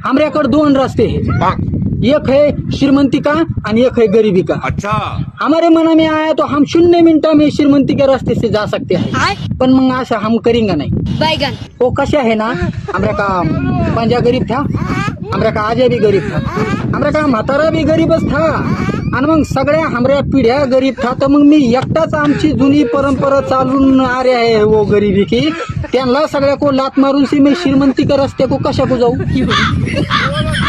हमऱ्याकडे दोन रास्ते हैं, एक है श्रीमंती का और एक है गरीबी का। अच्छा, हमारे मन में आया तो हम 0 मिनटों में श्रीमंती के रास्ते से जा सकते हैं, पण मग ऐसा हम करेंगे नहीं। बैगन वो कशा है ना, हमरा का पंजा गरीब था, हमरा का आजा भी गरीब था, हमरा का म्हातारा भी गरीबच था, आणि मग सगळ्या हमऱ्या पिढ्या गरीब था। तर मग मी एकटाच आमची जुनी परंपरा चालून आ रहा है वो गरीबी की, त्यांना सगळ्या को लात मारून सी मी श्रीमंती का रस्ते को कशा को जाऊ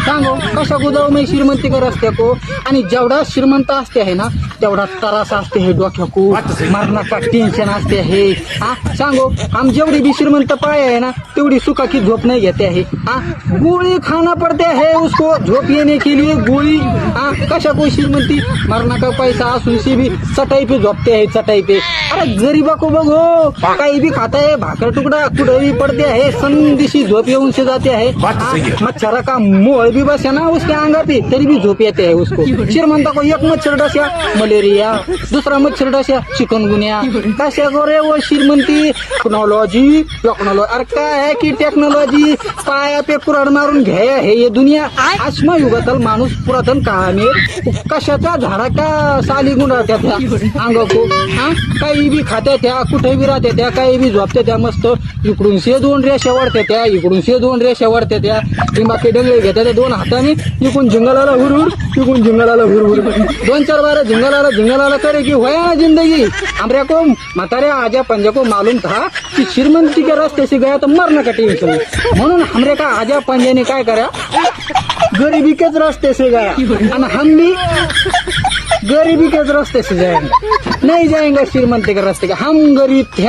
सांगो, कशा को जाऊ मी श्रीमंती का रस्ते को। आणि जेवढा श्रीमंत असते आहे ना तेवढा त्रास असते है डोक्या को, मरणाचा टेन्शन असते है। हा सांगो, हम जेवढी भी श्रीमंत पाए है ना तेवढी सुखा की झोप नहीं घेते है। गोली खाना पड़ते है उसको झोप येने के लिए, गोली। कशा को श्रीमंती, मरना का पैसा असून सी भी चटाई पे झोपते है, चटाई पे। अरे गरीबा को बघो, काही भी खाता है, भाकर टुकड़ा कुठे भी पड़ते है, संदिशी झोप येऊन से जाते है। मच्छर का मोल भी बस है ना उसके आंगा पे, तरी भी झोप येते है उसको। श्रीमंता को एक मच्छर डसा मलेरिया, दूसरा मच्छर डसा चिकनगुनिया। कशा को रे वो श्रीमंती, टेक्नोलॉजी टेक्नोलॉजी। अरे काय है की टेक्नोलॉजी पाया पे कुराड मारून घ्या है ये दुनिया। आश्मा युगातल माणूस पुरातन काळाने कशाच्या झाडाच्या साली गुंडाळत्या त्या अंगाको, काही बी खात्या त्या, कुठे बी राहत्या त्या, काही बी झोपत्या त्या मस्त। इकडून से 2 रेषा वाढत्या त्या, इकडून से 2 रेषा वाढत्या त्या, लिंबाके डंगळे घेत्या त्या 2 हाताने, इकडून झिंगलाला हुरहुर, इकडून झिंगलाला हुरहुर, 2-4 बार झिंगलाला करे की होया ना जिंदगी। हमरे को म्हाताऱ्या आजा पंजा को मालूम था कि श्रीमंती के रास्ते से गया तो मरना का टेंशन, म्हणून हमरे का आजा पंजाने काय करा, गरीबी के रास्ते से गया, और हम भी गरीबी के रास्ते से जाएंगे, नहीं जाएंगे श्रीमंती के रास्ते का। हम गरीब थे,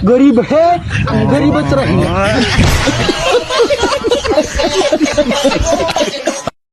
गरीब है, हम गरीबच रहेंगे।